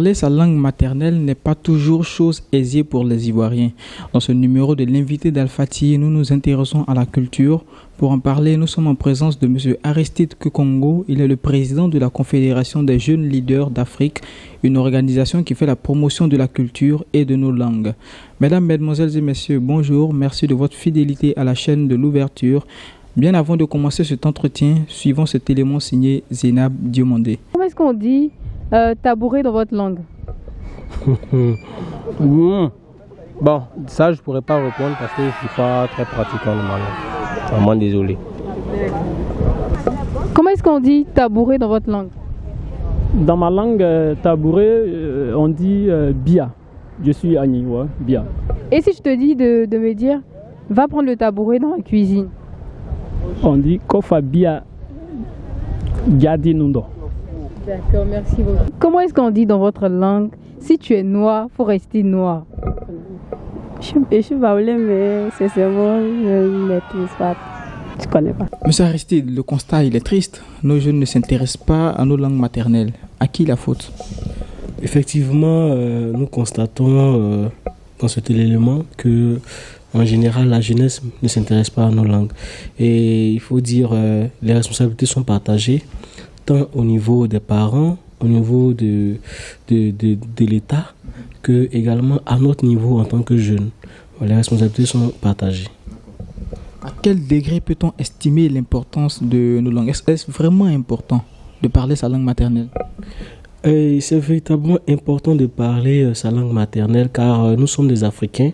Parler sa langue maternelle n'est pas toujours chose aisée pour les Ivoiriens. Dans ce numéro de l'invité d'Alfati, nous nous intéressons à la culture. Pour en parler, nous sommes en présence de M. Aristide Kekongo. Il est le président de la Confédération des jeunes leaders d'Afrique, une organisation qui fait la promotion de la culture et de nos langues. Mesdames, Mesdemoiselles et Messieurs, bonjour. Merci de votre fidélité à la chaîne de l'ouverture. Bien avant de commencer cet entretien, suivons cet élément signé Zénab Diomandé. Comment est-ce qu'on dit tabouret dans votre langue? Bon, ça je pourrais pas répondre parce que je suis pas très pratiquant de ma langue. Vraiment désolé. Comment est-ce qu'on dit tabouret dans votre langue? Dans ma langue, tabouret, on dit bia. Je suis Agni, ouais, bia. Et si je te dis de me dire, va prendre le tabouret dans la cuisine? On dit kofa bia gadi nundo. D'accord, merci beaucoup. Comment est-ce qu'on dit dans votre langue, si tu es noir, faut rester noir? Je suis baoulé, mais c'est bon, je ne maîtrise pas. Je ne connais pas. Monsieur Aristide, le constat il est triste. Nos jeunes ne s'intéressent pas à nos langues maternelles. À qui la faute? Effectivement, nous constatons dans cet élément que, en général, la jeunesse ne s'intéresse pas à nos langues. Et il faut dire, les responsabilités sont partagées, tant au niveau des parents, au niveau de l'État, que également à notre niveau en tant que jeunes. Les responsabilités sont partagées. À quel degré peut-on estimer l'importance de nos langues? Est-ce vraiment important de parler sa langue maternelle? C'est véritablement important de parler sa langue maternelle car nous sommes des Africains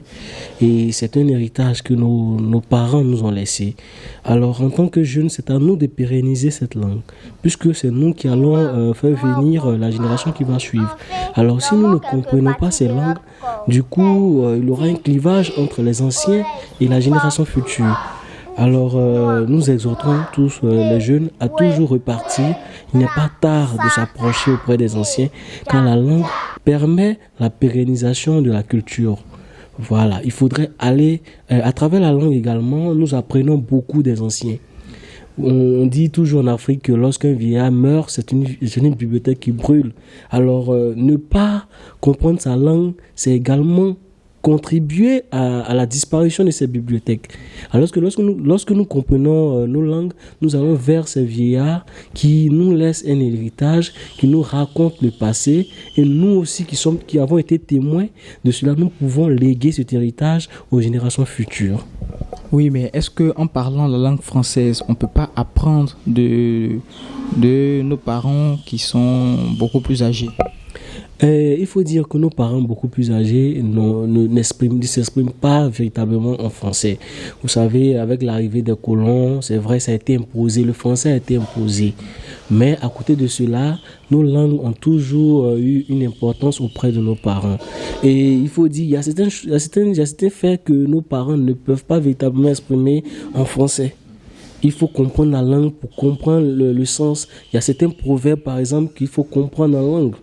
et c'est un héritage que nos parents nous ont laissé. Alors en tant que jeunes, c'est à nous de pérenniser cette langue puisque c'est nous qui allons faire venir la génération qui va suivre. Alors si nous ne comprenons pas ces langues, du coup il y aura un clivage entre les anciens et la génération future. Alors, nous exhortons tous les jeunes à toujours repartir. Il n'est pas tard de s'approcher auprès des anciens, car la langue permet la pérennisation de la culture. Voilà, il faudrait aller, à travers la langue également, nous apprenons beaucoup des anciens. On dit toujours en Afrique que lorsqu'un vieillard meurt, c'est une bibliothèque qui brûle. Alors, ne pas comprendre sa langue, c'est également contribuer à la disparition de ces bibliothèques. Alors que lorsque nous comprenons nos langues, nous allons vers ces vieillards qui nous laissent un héritage, qui nous racontent le passé, et nous aussi qui avons été témoins de cela, nous pouvons léguer cet héritage aux générations futures. Oui, mais est-ce qu'en parlant la langue française, on ne peut pas apprendre de nos parents qui sont beaucoup plus âgés? Il faut dire que nos parents beaucoup plus âgés ne s'expriment pas véritablement en français. Vous savez, avec l'arrivée des colons, c'est vrai, ça a été imposé, le français a été imposé. Mais à côté de cela, nos langues ont toujours eu une importance auprès de nos parents. Et il faut dire, il y a certains faits que nos parents ne peuvent pas véritablement exprimer en français. Il faut comprendre la langue pour comprendre le sens. Il y a certains proverbes, par exemple, qu'il faut comprendre en langue.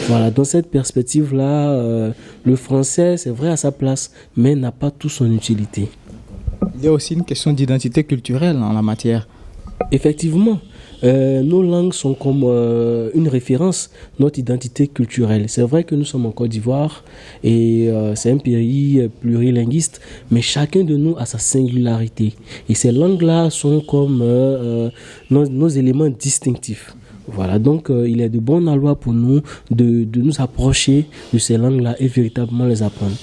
Voilà, dans cette perspective-là, le français, c'est vrai à sa place, mais n'a pas toute son utilité. Il y a aussi une question d'identité culturelle en la matière. Effectivement, nos langues sont comme une référence, notre identité culturelle. C'est vrai que nous sommes en Côte d'Ivoire et c'est un pays plurilinguiste, mais chacun de nous a sa singularité. Et ces langues-là sont comme nos éléments distinctifs. Voilà, donc il est de bon aloi pour nous de nous approcher de ces langues-là et véritablement les apprendre.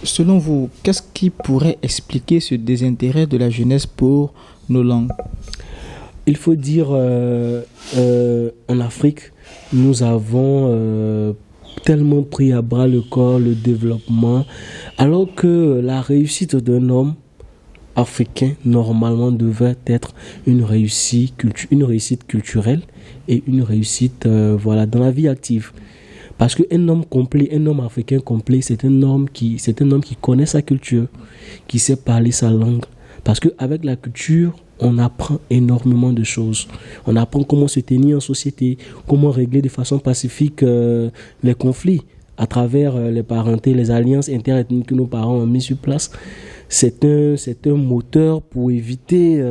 Selon vous, qu'est-ce qui pourrait expliquer ce désintérêt de la jeunesse pour nos langues? Il faut dire, en Afrique, nous avons tellement pris à bras le corps le développement, alors que la réussite d'un homme africain, normalement, devait être une réussite culturelle et une réussite dans la vie active. Parce qu'un homme complet, un homme africain complet, c'est un homme qui connaît sa culture, qui sait parler sa langue. Parce qu'avec la culture, on apprend énormément de choses. On apprend comment se tenir en société, comment régler de façon pacifique les conflits à travers les parentés, les alliances interethniques que nos parents ont mis sur place. C'est un moteur pour éviter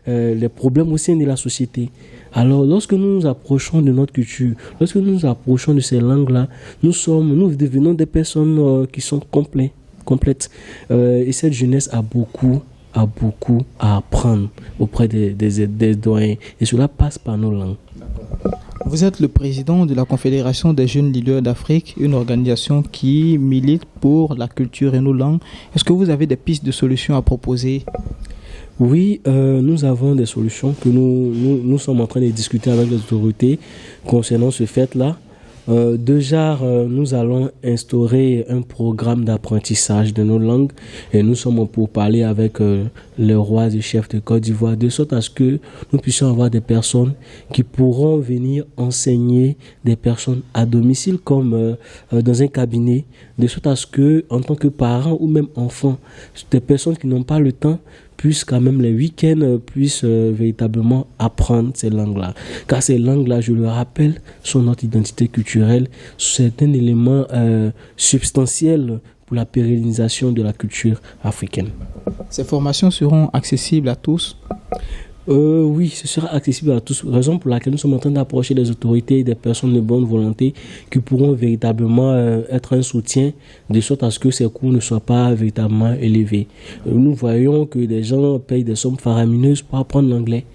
les problèmes au sein de la société. Alors, lorsque nous nous approchons de notre culture, lorsque nous nous approchons de ces langues-là, nous devenons des personnes qui sont complètes. Et cette jeunesse a beaucoup à apprendre auprès des doyens. Et cela passe par nos langues. Vous êtes le président de la Confédération des jeunes leaders d'Afrique, une organisation qui milite pour la culture et nos langues. Est-ce que vous avez des pistes de solutions à proposer? Oui, nous avons des solutions que nous sommes en train de discuter avec les autorités concernant ce fait-là. Déjà, nous allons instaurer un programme d'apprentissage de nos langues et nous sommes pour parler avec le roi et chef de Côte d'Ivoire de sorte à ce que nous puissions avoir des personnes qui pourront venir enseigner des personnes à domicile comme dans un cabinet, de sorte à ce que, en tant que parents ou même enfants, des personnes qui n'ont pas le temps puissent quand même les week-ends puissent véritablement apprendre ces langues-là. Car ces langues-là, je le rappelle, sont notre identité culturelle. C'est un élément substantiel pour la pérennisation de la culture africaine. Ces formations seront accessibles à tous? Oui, ce sera accessible à tous. Raison pour laquelle nous sommes en train d'approcher les autorités et des personnes de bonne volonté qui pourront véritablement être un soutien de sorte à ce que ces coûts ne soient pas véritablement élevés. Nous voyons que des gens payent des sommes faramineuses pour apprendre l'anglais,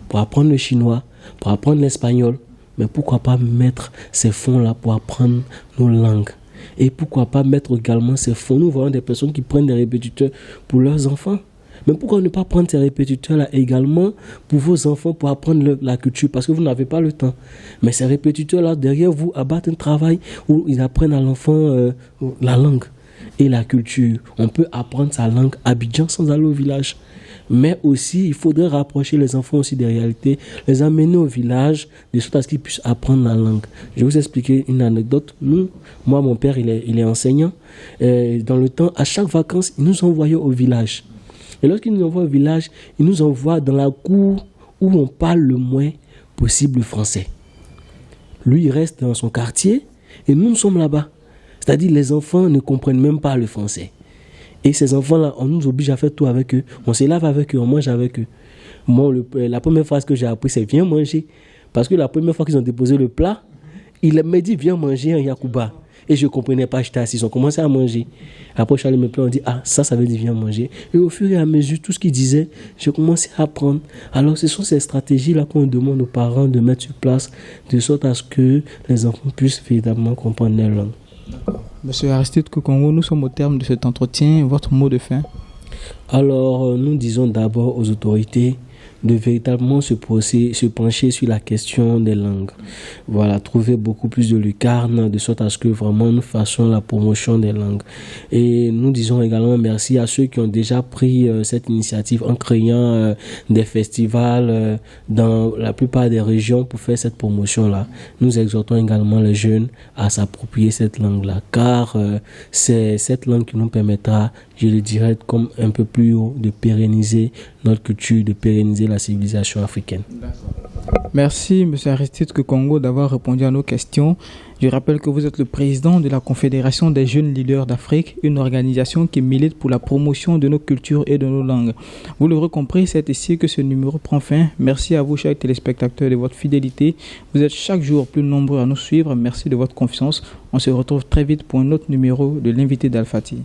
pour apprendre le chinois, pour apprendre l'espagnol. Mais pourquoi pas mettre ces fonds-là pour apprendre nos langues? Et pourquoi pas mettre également ces fonds? Nous voyons des personnes qui prennent des répétiteurs pour leurs enfants. Mais pourquoi ne pas prendre ces répétiteurs-là également pour vos enfants pour apprendre la culture? Parce que vous n'avez pas le temps. Mais ces répétiteurs-là, derrière vous, abattent un travail où ils apprennent à l'enfant la langue et la culture. On peut apprendre sa langue à Abidjan sans aller au village. Mais aussi, il faudrait rapprocher les enfants aussi des réalités, les amener au village, de sorte à ce qu'ils puissent apprendre la langue. Je vais vous expliquer une anecdote. Moi, mon père, il est enseignant. Et dans le temps, à chaque vacances, il nous envoyait au village. Et lorsqu'il nous envoie au village, il nous envoie dans la cour où on parle le moins possible le français. Lui, il reste dans son quartier et nous sommes là-bas. C'est-à-dire les enfants ne comprennent même pas le français. Et ces enfants-là, on nous oblige à faire tout avec eux. On se lave avec eux, on mange avec eux. Moi, la première phrase que j'ai appris, c'est « viens manger ». Parce que la première fois qu'ils ont déposé le plat, il m'a dit « viens manger un Yacouba ». Et je ne comprenais pas, j'étais assis, ils ont commencé à manger. Après, je suis allé me plaindre, on dit, ça veut dire viens manger. Et au fur et à mesure, tout ce qu'ils disaient, j'ai commencé à apprendre. Alors, ce sont ces stratégies-là qu'on demande aux parents de mettre sur place, de sorte à ce que les enfants puissent véritablement comprendre leur langue. Monsieur Aristide Kokongo, nous sommes au terme de cet entretien. Votre mot de fin? Alors, nous disons d'abord aux autorités de véritablement se pencher sur la question des langues. Voilà, trouver beaucoup plus de lucarne, de sorte à ce que vraiment nous fassions la promotion des langues. Et nous disons également merci à ceux qui ont déjà pris cette initiative en créant des festivals dans la plupart des régions pour faire cette promotion-là. Nous exhortons également les jeunes à s'approprier cette langue-là, car c'est cette langue qui nous permettra, je le dirais comme un peu plus haut, de pérenniser notre culture, de pérenniser la civilisation africaine. Merci M. Aristide Kokongo d'avoir répondu à nos questions. Je rappelle que vous êtes le président de la Confédération des jeunes leaders d'Afrique, une organisation qui milite pour la promotion de nos cultures et de nos langues. Vous l'aurez compris, c'est ici que ce numéro prend fin. Merci à vous, chers téléspectateurs, de votre fidélité. Vous êtes chaque jour plus nombreux à nous suivre. Merci de votre confiance. On se retrouve très vite pour un autre numéro de l'invité d'Al Fati.